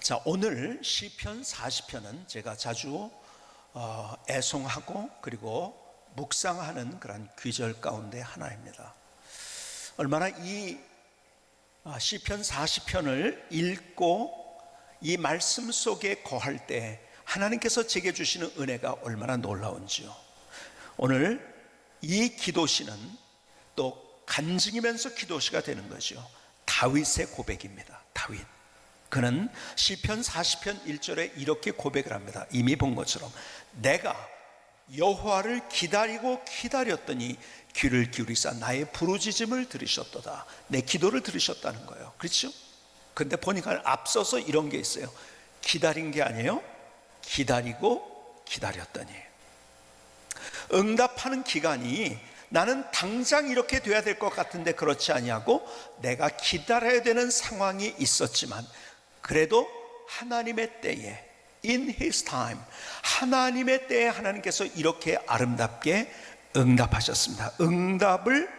자, 오늘 시편 40편은 제가 자주 애송하고 그리고 묵상하는 그런 귀절 가운데 하나입니다. 얼마나 이 시편 40편을 읽고 이 말씀 속에 거할 때 하나님께서 제게 주시는 은혜가 얼마나 놀라운지요. 오늘 이 기도시는 또 간증이면서 기도시가 되는 거죠. 다윗의 고백입니다. 다윗, 그는 시편 40편 1절에 이렇게 고백을 합니다. 이미 본 것처럼 내가 여호와를 기다리고 기다렸더니 귀를 기울이사 나의 부르짖음을 들으셨도다. 내 기도를 들으셨다는 거예요. 그렇죠? 근데 보니까 앞서서 이런 게 있어요. 기다린 게 아니에요. 기다리고 기다렸더니. 응답하는 기간이 나는 당장 이렇게 돼야 될 것 같은데 그렇지 아니하고 내가 기다려야 되는 상황이 있었지만 그래도 하나님의 때에 In His time, 하나님의 때에 하나님께서 이렇게 아름답게 응답하셨습니다. 응답을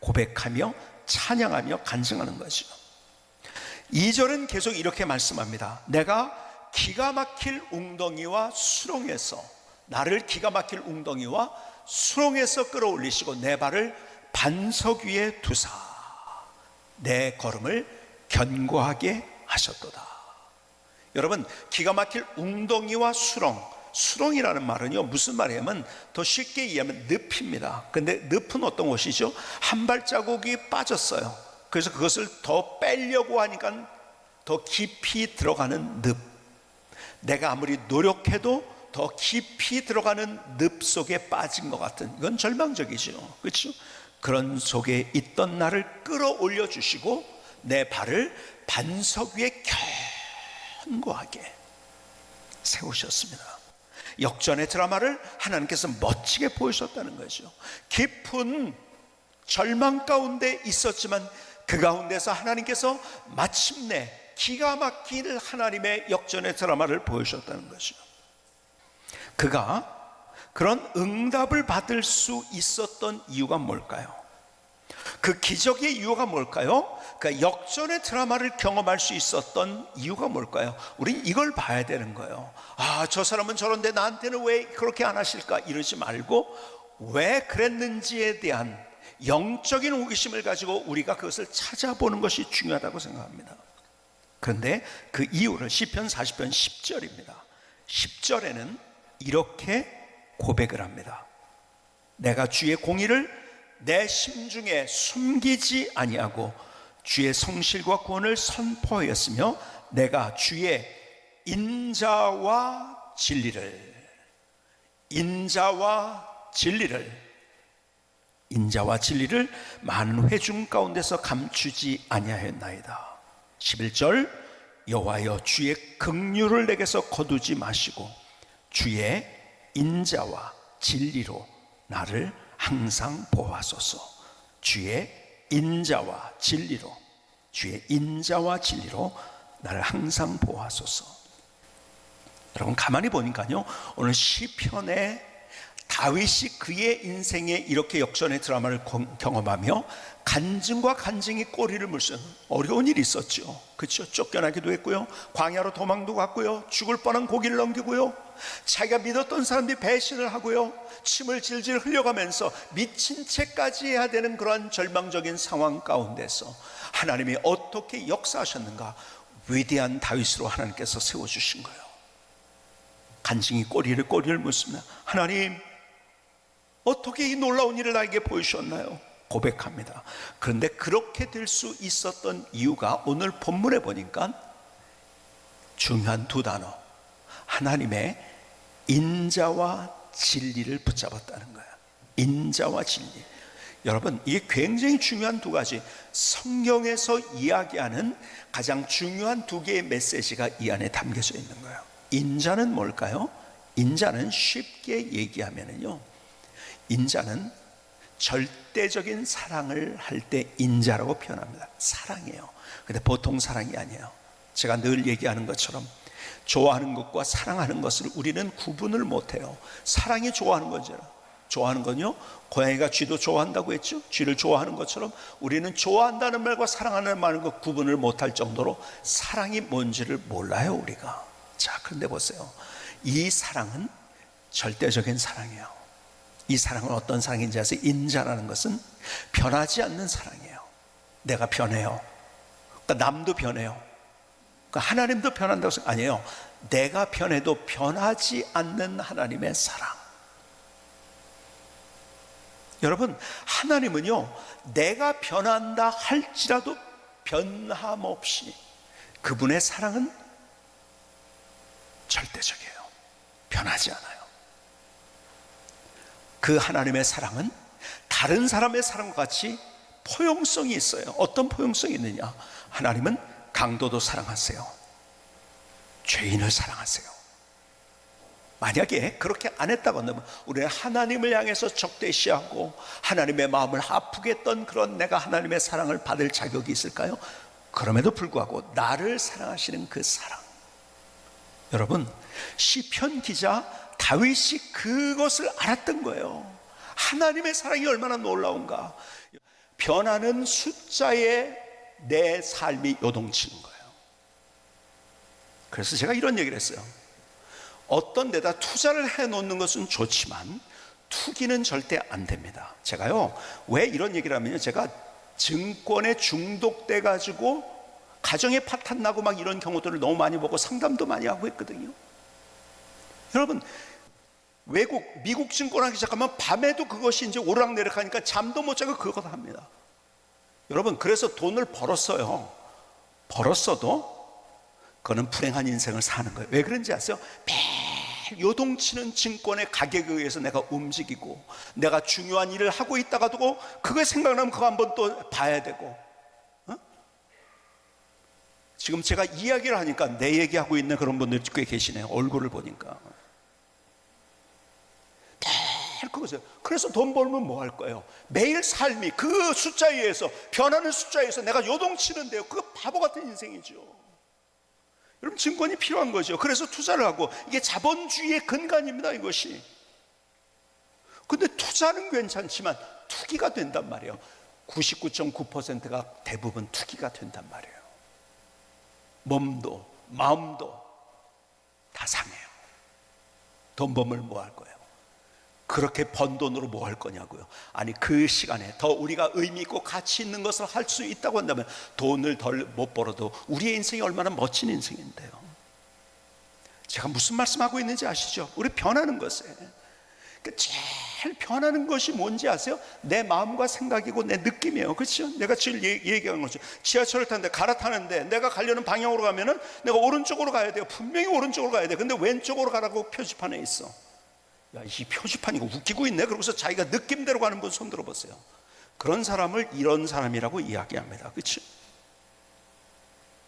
고백하며 찬양하며 간증하는 거죠. 2절은 계속 이렇게 말씀합니다. 내가 기가 막힐 웅덩이와 수렁에서, 나를 기가 막힐 웅덩이와 수렁에서 끌어올리시고 내 발을 반석 위에 두사 내 걸음을 견고하게 하셨도다. 여러분, 기가 막힐 웅덩이와 수렁이라는 말은요 무슨 말이냐면 더 쉽게 이해하면 늪입니다. 근데 늪은 어떤 곳이죠? 한 발자국이 빠졌어요. 그래서 그것을 더 빼려고 하니까 더 깊이 들어가는 늪. 내가 아무리 노력해도 더 깊이 들어가는 늪 속에 빠진 것 같은, 이건 절망적이죠. 그렇죠? 그런 속에 있던 나를 끌어올려 주시고 내 발을 반석 위에 견고하게 세우셨습니다. 역전의 드라마를 하나님께서 멋지게 보여주셨다는 거죠. 깊은 절망 가운데 있었지만 그 가운데서 하나님께서 마침내 기가 막힐 하나님의 역전의 드라마를 보여주셨다는 거죠. 그가 그런 응답을 받을 수 있었던 이유가 뭘까요? 그 기적의 이유가 뭘까요? 그 역전의 드라마를 경험할 수 있었던 이유가 뭘까요? 우린 이걸 봐야 되는 거예요. 아, 저 사람은 저런데 나한테는 왜 그렇게 안 하실까? 이러지 말고 왜 그랬는지에 대한 영적인 호기심을 가지고 우리가 그것을 찾아보는 것이 중요하다고 생각합니다. 그런데 그 이유를 시편 40편 10절입니다. 10절에는 이렇게 고백을 합니다. 내가 주의 공의를 내 심중에 숨기지 아니하고 주의 성실과 구원을 선포하였으며 내가 주의 인자와 진리를 많은 회중 가운데서 감추지 아니하였나이다. 11절 여호와여 주의 긍휼을 내게서 거두지 마시고 주의 인자와 진리로 나를 항상 보호하소서. 주의 인자와 진리로 나를 항상 보호하소서. 여러분, 가만히 보니까요 오늘 시편에 다윗이 그의 인생에 이렇게 역전의 드라마를 경험하며 간증과 간증이 꼬리를 물쓰는 어려운 일이 있었죠. 그렇죠? 쫓겨나기도 했고요, 광야로 도망도 갔고요, 죽을 뻔한 고기를 넘기고요, 자기가 믿었던 사람들이 배신을 하고요, 침을 질질 흘려가면서 미친 채까지 해야 되는 그런 절망적인 상황 가운데서 하나님이 어떻게 역사하셨는가? 위대한 다윗으로 하나님께서 세워주신 거예요. 간증이 꼬리를 묻습니다. 하나님, 어떻게 이 놀라운 일을 나에게 보여주셨나요? 고백합니다. 그런데 그렇게 될 수 있었던 이유가 오늘 본문에 보니까 중요한 두 단어, 하나님의 인자와 진리를 붙잡았다는 거예요. 인자와 진리. 여러분, 이게 굉장히 중요한 두 가지, 성경에서 이야기하는 가장 중요한 두 개의 메시지가 이 안에 담겨져 있는 거예요. 인자는 뭘까요? 인자는 쉽게 얘기하면요, 인자는 절대적인 사랑을 할 때 인자라고 표현합니다. 사랑이에요. 근데 보통 사랑이 아니에요. 제가 늘 얘기하는 것처럼 좋아하는 것과 사랑하는 것을 우리는 구분을 못해요. 사랑이 좋아하는 거죠. 좋아하는 건요, 고양이가 쥐도 좋아한다고 했죠. 쥐를 좋아하는 것처럼 우리는 좋아한다는 말과 사랑하는 말과 구분을 못할 정도로 사랑이 뭔지를 몰라요, 우리가. 자, 그런데 보세요. 이 사랑은 절대적인 사랑이에요. 이 사랑은 어떤 사랑인지 아세요? 인자라는 것은 변하지 않는 사랑이에요. 내가 변해요. 그러니까 남도 변해요. 그러니까 하나님도 변한다고 생각 아니에요. 내가 변해도 변하지 않는 하나님의 사랑. 여러분, 하나님은요, 내가 변한다 할지라도 변함없이 그분의 사랑은 절대적이에요. 변하지 않아요. 그 하나님의 사랑은 다른 사람의 사랑과 같이 포용성이 있어요. 어떤 포용성이 있느냐? 하나님은 강도도 사랑하세요. 죄인을 사랑하세요. 만약에 그렇게 안 했다고 한다면 우리는 하나님을 향해서 적대시하고 하나님의 마음을 아프게 했던 그런 내가 하나님의 사랑을 받을 자격이 있을까요? 그럼에도 불구하고 나를 사랑하시는 그 사랑, 여러분, 시편 기자 다윗이 그것을 알았던 거예요. 하나님의 사랑이 얼마나 놀라운가. 변하는 숫자에 내 삶이 요동치는 거예요. 그래서 제가 이런 얘기를 했어요. 어떤 데다 투자를 해놓는 것은 좋지만 투기는 절대 안 됩니다. 제가요, 왜 이런 얘기를 하면요, 제가 증권에 중독돼 가지고 가정에 파탄 나고 막 이런 경우들을 너무 많이 보고 상담도 많이 하고 했거든요. 여러분, 미국 증권 하기 시작하면 밤에도 그것이 이제 오르락내리락 하니까 잠도 못 자고 그거 합니다. 여러분, 그래서 돈을 벌었어도 그거는 불행한 인생을 사는 거예요. 왜 그런지 아세요? 매일 요동치는 증권의 가격에 의해서 내가 움직이고, 내가 중요한 일을 하고 있다가도 그게 생각나면 그거 한번 또 봐야 되고. 지금 제가 이야기를 하니까 내 얘기하고 있는 그런 분들이 꽤 계시네요. 얼굴을 보니까. 그거죠. 그래서 돈 벌면 뭐 할 거예요? 매일 삶이 그 숫자에 의해서, 변하는 숫자에 의해서 내가 요동치는데요. 그거 바보 같은 인생이죠. 여러분, 증권이 필요한 거죠. 그래서 투자를 하고, 이게 자본주의의 근간입니다, 이것이. 근데 투자는 괜찮지만 투기가 된단 말이에요. 99.9%가 대부분 투기가 된단 말이에요. 몸도 마음도 다 상해요. 돈 벌면 뭐 할 거예요? 그렇게 번 돈으로 뭐 할 거냐고요. 아니, 그 시간에 더 우리가 의미 있고 가치 있는 것을 할 수 있다고 한다면 돈을 덜 못 벌어도 우리의 인생이 얼마나 멋진 인생인데요. 제가 무슨 말씀하고 있는지 아시죠? 우리 변하는 것에, 제일 변하는 것이 뭔지 아세요? 내 마음과 생각이고 내 느낌이에요. 그렇죠? 내가 지금 얘기한 거죠. 지하철을 타는데, 갈아타는데 내가 가려는 방향으로 가면은 내가 오른쪽으로 가야 돼요. 분명히 오른쪽으로 가야 돼. 근데 왼쪽으로 가라고 표지판에 있어. 야, 이 표지판 이거 웃기고 있네. 그러고서 자기가 느낌대로 가는 분 손 들어보세요. 그런 사람을 이런 사람이라고 이야기합니다. 그렇죠?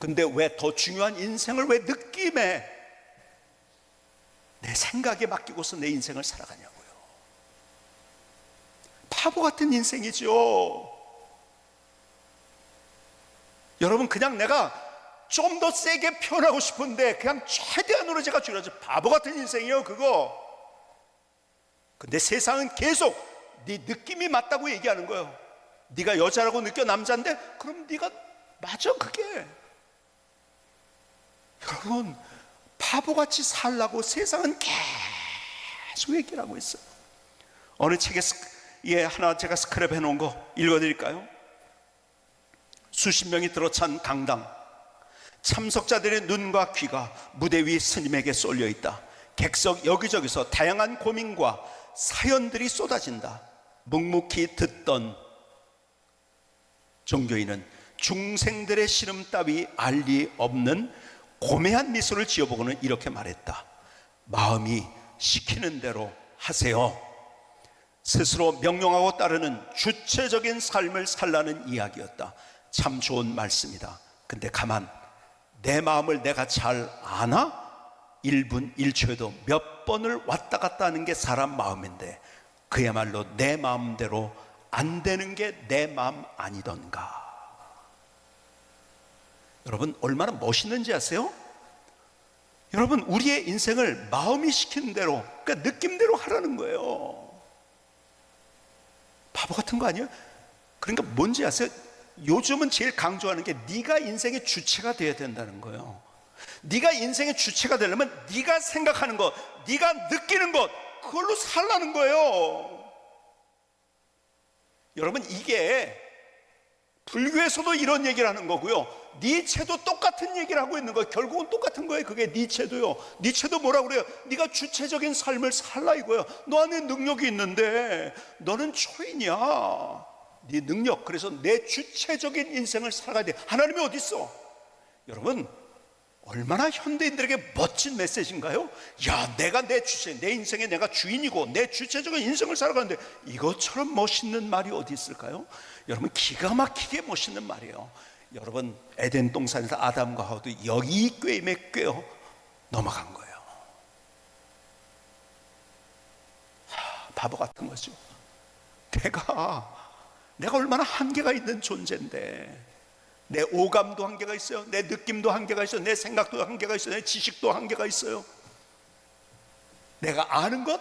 근데 왜 더 중요한 인생을 왜 느낌에, 내 생각에 맡기고서 내 인생을 살아가냐고요. 바보 같은 인생이죠. 여러분, 그냥 내가 좀 더 세게 표현하고 싶은데 그냥 최대한으로 제가 줄여서 바보 같은 인생이에요, 그거. 근데 세상은 계속 네 느낌이 맞다고 얘기하는 거예요. 네가 여자라고 느껴 남자인데, 그럼 네가 맞아, 그게. 여러분, 바보같이 살라고 세상은 계속 얘기를 하고 있어요. 어느 책에 하나 제가 스크랩 해놓은 거 읽어드릴까요? 수십 명이 들어찬 강당, 참석자들의 눈과 귀가 무대 위 스님에게 쏠려 있다. 객석 여기저기서 다양한 고민과 사연들이 쏟아진다. 묵묵히 듣던 종교인은 중생들의 시름 따위 알 리 없는 고매한 미소를 지어보고는 이렇게 말했다. 마음이 시키는 대로 하세요. 스스로 명령하고 따르는 주체적인 삶을 살라는 이야기였다. 참 좋은 말씀이다. 근데 가만, 내 마음을 내가 잘 아나? 1분 1초에도 몇 번을 왔다 갔다 하는 게 사람 마음인데, 그야말로 내 마음대로 안 되는 게 내 마음 아니던가. 여러분, 얼마나 멋있는지 아세요? 여러분, 우리의 인생을 마음이 시키는 대로, 그러니까 느낌대로 하라는 거예요. 바보 같은 거 아니에요? 그러니까 뭔지 아세요? 요즘은 제일 강조하는 게 네가 인생의 주체가 되어야 된다는 거예요. 네가 인생의 주체가 되려면 네가 생각하는 것, 네가 느끼는 것, 그걸로 살라는 거예요. 여러분, 이게 불교에서도 이런 얘기를 하는 거고요, 니체도 똑같은 얘기를 하고 있는 거예요. 결국은 똑같은 거예요. 그게 니체도요. 니체도 뭐라고 그래요? 네가 주체적인 삶을 살라 이거예요. 너 안에 능력이 있는데 너는 초인이야. 네 능력, 그래서 내 주체적인 인생을 살아가야 돼. 하나님이 어디 있어? 여러분, 얼마나 현대인들에게 멋진 메시지인가요? 야, 내가 내 주체, 내 인생에 내가 주인이고 내 주체적인 인생을 살아가는데 이것처럼 멋있는 말이 어디 있을까요? 여러분, 기가 막히게 멋있는 말이에요. 여러분, 에덴 동산에서 아담과 하와도 여기 꾀임에 꿰어 넘어간 거예요. 바보 같은 거죠. 내가 얼마나 한계가 있는 존재인데, 내 오감도 한계가 있어요. 내 느낌도 한계가 있어요. 내 생각도 한계가 있어요. 내 지식도 한계가 있어요. 내가 아는 것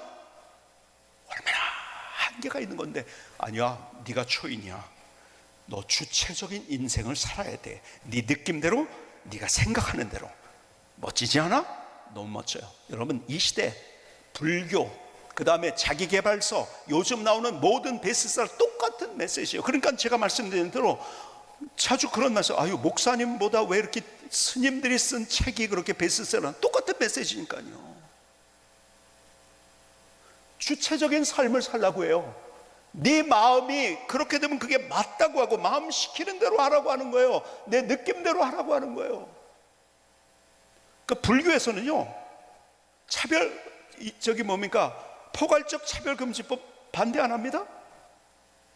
얼마나 한계가 있는 건데, 아니야, 네가 초인이야. 너 주체적인 인생을 살아야 돼. 네 느낌대로, 네가 생각하는 대로. 멋지지 않아? 너무 멋져요. 여러분, 이 시대 불교, 그 다음에 자기계발서, 요즘 나오는 모든 베스트셀러 똑같은 메시지예요. 그러니까 제가 말씀드린 대로 자주 그런 말씀, 아유, 목사님보다 왜 이렇게 스님들이 쓴 책이 그렇게 베스트셀러? 똑같은 메시지니까요. 주체적인 삶을 살라고 해요. 네 마음이 그렇게 되면 그게 맞다고 하고, 마음 시키는 대로 하라고 하는 거예요. 내 느낌대로 하라고 하는 거예요. 그러니까 불교에서는요, 포괄적 차별금지법 반대 안 합니다.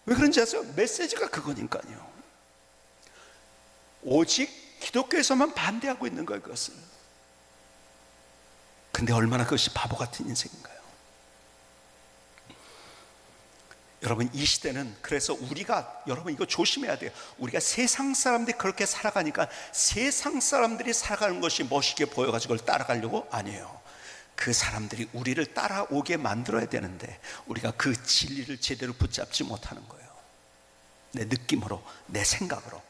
왜 그런지 아세요? 메시지가 그거니까요. 오직 기독교에서만 반대하고 있는 거예요, 그것을. 근데 얼마나 그것이 바보 같은 인생인가요? 여러분, 이 시대는, 그래서 우리가, 여러분 이거 조심해야 돼요. 우리가 세상 사람들이 그렇게 살아가니까 세상 사람들이 살아가는 것이 멋있게 보여가지고 그걸 따라가려고? 아니에요. 그 사람들이 우리를 따라오게 만들어야 되는데 우리가 그 진리를 제대로 붙잡지 못하는 거예요. 내 느낌으로, 내 생각으로.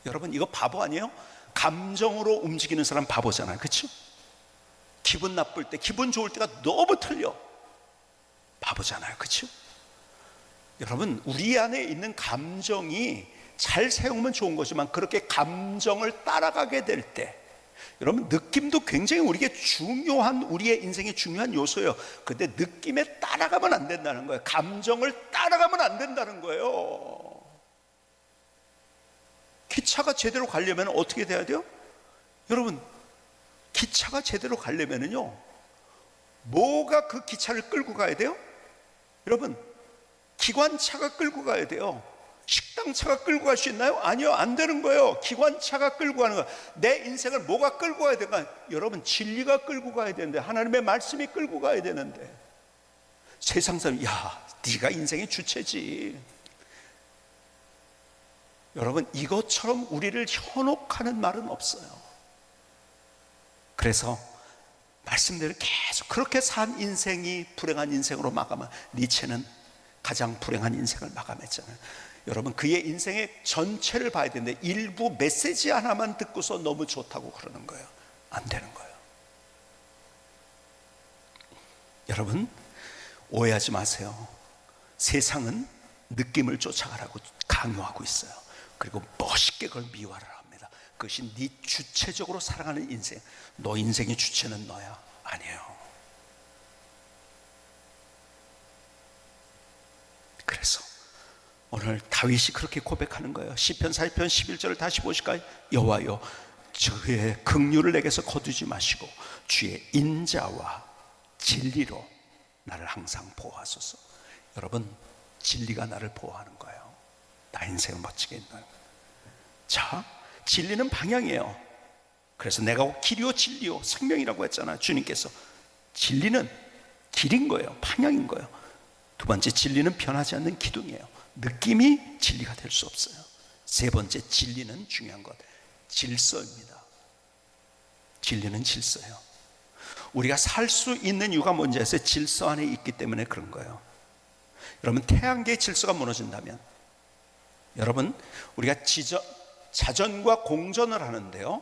여러분, 이거 바보 아니에요? 감정으로 움직이는 사람 바보잖아요, 그렇죠? 기분 나쁠 때, 기분 좋을 때가 너무 틀려. 바보잖아요, 그렇죠? 여러분, 우리 안에 있는 감정이 잘 사용하면 좋은 거지만, 그렇게 감정을 따라가게 될 때, 여러분, 느낌도 굉장히 우리에게 중요한, 우리의 인생의 중요한 요소예요. 근데 느낌에 따라가면 안 된다는 거예요. 감정을 따라가면 안 된다는 거예요. 기차가 제대로 가려면 어떻게 돼야 돼요? 여러분, 기차가 제대로 가려면요, 뭐가 그 기차를 끌고 가야 돼요? 여러분, 기관차가 끌고 가야 돼요. 식당차가 끌고 갈 수 있나요? 아니요, 안 되는 거예요. 기관차가 끌고 가는 거예요. 내 인생을 뭐가 끌고 가야 될까? 여러분, 진리가 끌고 가야 되는데, 하나님의 말씀이 끌고 가야 되는데, 세상 사람, 야, 네가 인생의 주체지. 여러분, 이것처럼 우리를 현혹하는 말은 없어요. 그래서 말씀대로 계속 그렇게 산 인생이 불행한 인생으로 마감한, 니체는 가장 불행한 인생을 마감했잖아요. 여러분, 그의 인생의 전체를 봐야 되는데 일부 메시지 하나만 듣고서 너무 좋다고 그러는 거예요. 안 되는 거예요. 여러분, 오해하지 마세요. 세상은 느낌을 쫓아가라고 강요하고 있어요. 그리고 멋있게 그걸 미화를 합니다. 그것이 네 주체적으로 살아가는 인생, 너 인생의 주체는 너야. 아니에요. 그래서 오늘 다윗이 그렇게 고백하는 거예요. 시편 4편 11절을 다시 보실까요? 여호와여, 주의 긍휼을 내게서 거두지 마시고 주의 인자와 진리로 나를 항상 보호하소서. 여러분, 진리가 나를 보호하는 거예요. 나 인생을 멋지게 있는 거예요. 자, 진리는 방향이에요. 그래서 내가 길이요 진리요 생명이라고 했잖아요. 주님께서. 진리는 길인 거예요. 방향인 거예요. 두 번째, 진리는 변하지 않는 기둥이에요. 느낌이 진리가 될 수 없어요. 세 번째, 진리는 중요한 것, 질서입니다. 진리는 질서예요. 우리가 살 수 있는 이유가 뭔지 아세요? 질서 안에 있기 때문에 그런 거예요. 여러분, 태양계의 질서가 무너진다면, 여러분, 우리가 자전과 공전을 하는데요,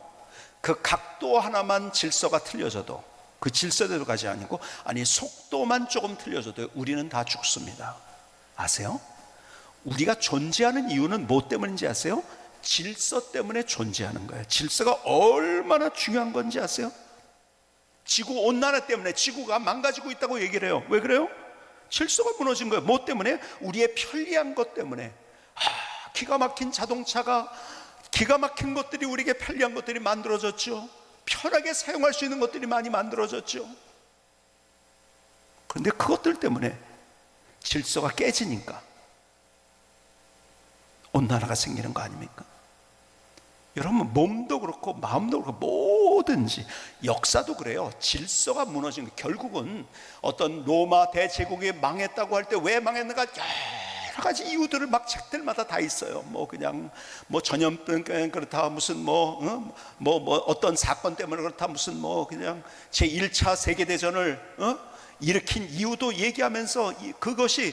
그 각도 하나만 질서가 틀려져도, 그 질서대로 가지 않고, 아니 속도만 조금 틀려져도 우리는 다 죽습니다. 아세요? 우리가 존재하는 이유는 뭐 때문인지 아세요? 질서 때문에 존재하는 거예요. 질서가 얼마나 중요한 건지 아세요? 지구 온난화 때문에 지구가 망가지고 있다고 얘기를 해요. 왜 그래요? 질서가 무너진 거예요. 뭐 때문에? 우리의 편리한 것 때문에. 기가 막힌 자동차가, 기가 막힌 것들이, 우리에게 편리한 것들이 만들어졌죠. 편하게 사용할 수 있는 것들이 많이 만들어졌죠. 그런데 그것들 때문에 질서가 깨지니까 온난화가 생기는 거 아닙니까? 여러분, 몸도 그렇고 마음도 그렇고 뭐든지, 역사도 그래요. 질서가 무너진 거, 결국은 어떤 로마 대제국이 망했다고 할 때 왜 망했는가, 여러 가지 이유들을 막 책들마다 다 있어요. 뭐 그냥 뭐 전염병 그렇다, 무슨 어떤 사건 때문에 그렇다, 무슨 그냥 제1차 세계대전을 일으킨 이유도 얘기하면서, 그것이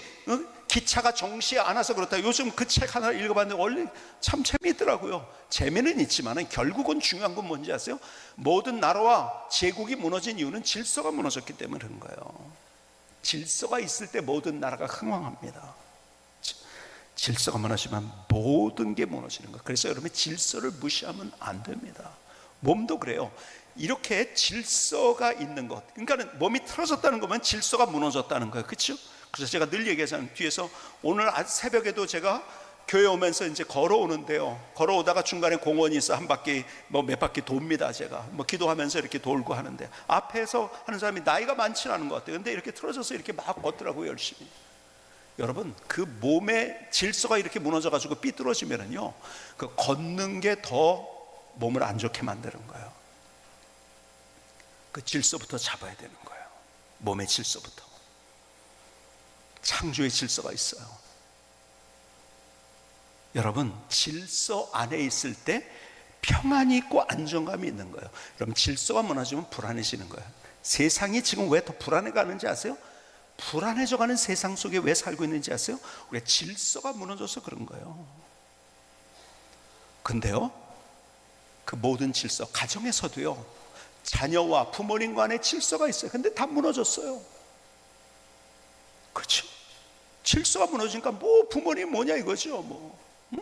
기차가 정시에 안 와서 그렇다. 요즘 그 책 하나 읽어봤는데 원래 참 재미있더라고요. 재미는 있지만 결국은 중요한 건 뭔지 아세요? 모든 나라와 제국이 무너진 이유는 질서가 무너졌기 때문에 그런 거예요. 질서가 있을 때 모든 나라가 흥왕합니다. 질서가 무너지면 모든 게 무너지는 거예요. 그래서 여러분, 질서를 무시하면 안 됩니다. 몸도 그래요. 이렇게 질서가 있는 것, 그러니까 몸이 틀어졌다는 거면 질서가 무너졌다는 거예요. 그렇죠? 그래서 제가 늘 얘기하잖아요. 뒤에서 오늘 새벽에도 제가 교회 오면서 이제 걸어오는데요, 걸어오다가 중간에 공원이 있어 한 바퀴 몇 바퀴 돕니다. 제가 기도하면서 이렇게 돌고 하는데, 앞에서 하는 사람이 나이가 많지는 않은 것 같아요. 근데 이렇게 틀어져서 이렇게 막 걷더라고요, 열심히. 여러분, 그 몸의 질서가 이렇게 무너져 가지고 삐뚤어지면은요, 그 걷는 게 더 몸을 안 좋게 만드는 거예요. 그 질서부터 잡아야 되는 거예요. 몸의 질서부터. 창조의 질서가 있어요. 여러분, 질서 안에 있을 때 평안이 있고 안정감이 있는 거예요. 여러분, 질서가 무너지면 불안해지는 거예요. 세상이 지금 왜 더 불안해가는지 아세요? 불안해져가는 세상 속에 왜 살고 있는지 아세요? 우리가 질서가 무너져서 그런 거예요. 근데요, 그 모든 질서, 가정에서도요, 자녀와 부모님 간의 질서가 있어요. 근데 다 무너졌어요. 그렇죠? 질서가 무너지니까 부모님 뭐냐 이거죠. 응?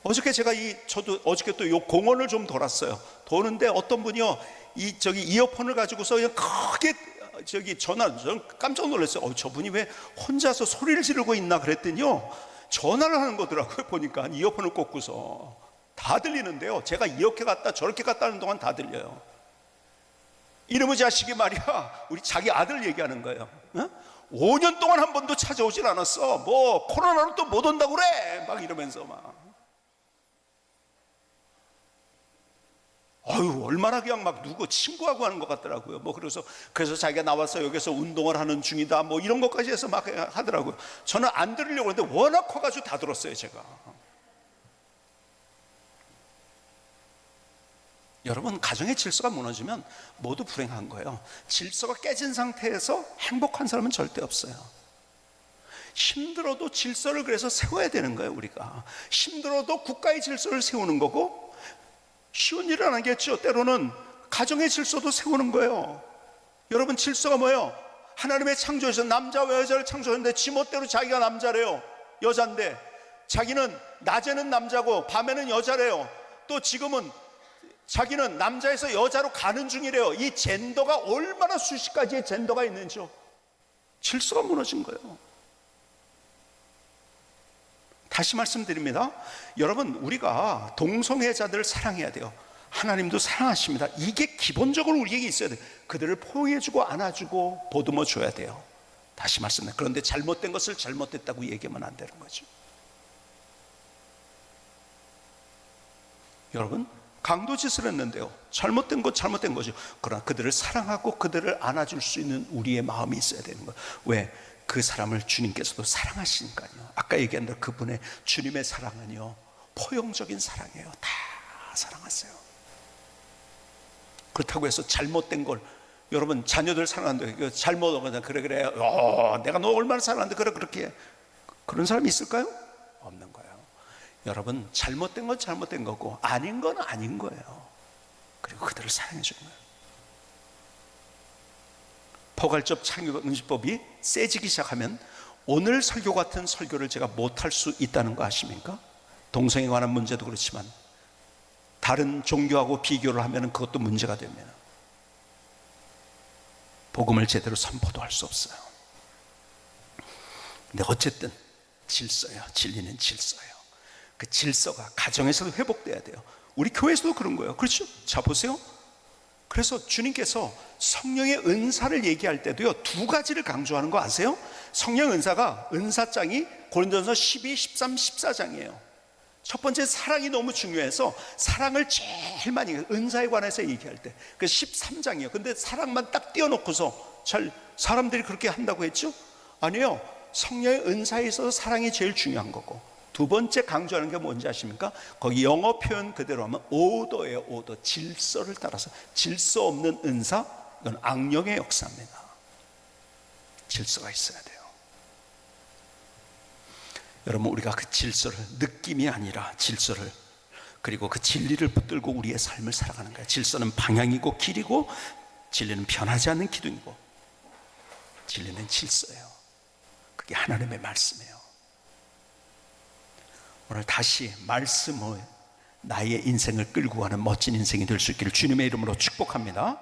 어저께 제가 저도 어저께 또 요 공원을 좀 돌았어요. 도는데 어떤 분이요, 이어폰을 가지고서 그냥 크게 저는 깜짝 놀랐어요. 저분이 왜 혼자서 소리를 지르고 있나 그랬더니요, 전화를 하는 거더라고요. 보니까 이어폰을 꽂고서 다 들리는데요, 제가 이렇게 갔다 저렇게 갔다 하는 동안 다 들려요. 이놈의 자식이 말이야, 우리 자기 아들 얘기하는 거예요. 5년 동안 한 번도 찾아오질 않았어. 코로나로 또 못 온다고 그래, 막 이러면서 얼마나 그냥 막 누구 친구하고 하는 것 같더라고요. 그래서 자기가 나와서 여기서 운동을 하는 중이다, 이런 것까지 해서 막 하더라고요. 저는 안 들으려고 했는데 워낙 커가지고 다 들었어요, 제가. 여러분, 가정의 질서가 무너지면 모두 불행한 거예요. 질서가 깨진 상태에서 행복한 사람은 절대 없어요. 힘들어도 질서를 그래서 세워야 되는 거예요. 우리가 힘들어도 국가의 질서를 세우는 거고, 쉬운 일은 아니겠죠. 때로는 가정의 질서도 세우는 거예요. 여러분, 질서가 뭐예요? 하나님의 창조에서 남자와 여자를 창조했는데 지멋대로 자기가 남자래요, 여잔데. 자기는 낮에는 남자고 밤에는 여자래요. 또 지금은 자기는 남자에서 여자로 가는 중이래요. 이 젠더가 얼마나 수십 가지의 젠더가 있는지요. 질서가 무너진 거예요. 다시 말씀드립니다. 여러분, 우리가 동성애자들을 사랑해야 돼요. 하나님도 사랑하십니다. 이게 기본적으로 우리에게 있어야 돼요. 그들을 포용해주고 안아주고 보듬어 줘야 돼요. 다시 말씀드립니다. 그런데 잘못된 것을 잘못됐다고 얘기하면 안 되는 거죠. 여러분, 강도짓을 했는데요, 잘못된 것 잘못된 거죠. 그러나 그들을 사랑하고 그들을 안아줄 수 있는 우리의 마음이 있어야 되는 거예요. 왜? 그 사람을 주님께서도 사랑하시니까요. 아까 얘기한 대로 그분의 주님의 사랑은요, 포용적인 사랑이에요. 다 사랑하세요. 그렇다고 해서 잘못된 걸 여러분 자녀들 사랑하는데 잘못 오거나 그래 내가 너 얼마나 사랑하는데 그렇게 해. 그런 사람이 있을까요? 없는 거예요. 여러분 잘못된 건 잘못된 거고 아닌 건 아닌 거예요. 그리고 그들을 사랑해 주는 거예요. 포괄적 창조응시법이 세지기 시작하면 오늘 설교 같은 설교를 제가 못할 수 있다는 거 아십니까? 동성애에 관한 문제도 그렇지만 다른 종교하고 비교를 하면 그것도 문제가 됩니다. 복음을 제대로 선포도 할 수 없어요. 근데 어쨌든 질서예요. 진리는 질서예요. 그 질서가 가정에서도 회복돼야 돼요. 우리 교회에서도 그런 거예요. 그렇죠? 자 보세요. 그래서 주님께서 성령의 은사를 얘기할 때도요, 두 가지를 강조하는 거 아세요? 성령 은사가 은사장이 고린도전서 12, 13, 14장이에요. 첫 번째 사랑이 너무 중요해서 사랑을 제일 많이 은사에 관해서 얘기할 때 그 13장이에요. 근데 사랑만 딱 띄워놓고서 사람들이 그렇게 한다고 했죠? 아니요. 성령의 은사에 있어서 사랑이 제일 중요한 거고, 두 번째 강조하는 게 뭔지 아십니까? 거기 영어 표현 그대로 하면 오더예요. 오더. 질서를 따라서. 질서 없는 은사, 이건 악령의 역사입니다. 질서가 있어야 돼요. 여러분, 우리가 그 질서를, 느낌이 아니라 질서를, 그리고 그 진리를 붙들고 우리의 삶을 살아가는 거예요. 질서는 방향이고 길이고, 진리는 변하지 않는 기둥이고, 진리는 질서예요. 그게 하나님의 말씀이에요. 오늘 다시 말씀을 나의 인생을 끌고 가는 멋진 인생이 될 수 있기를 주님의 이름으로 축복합니다.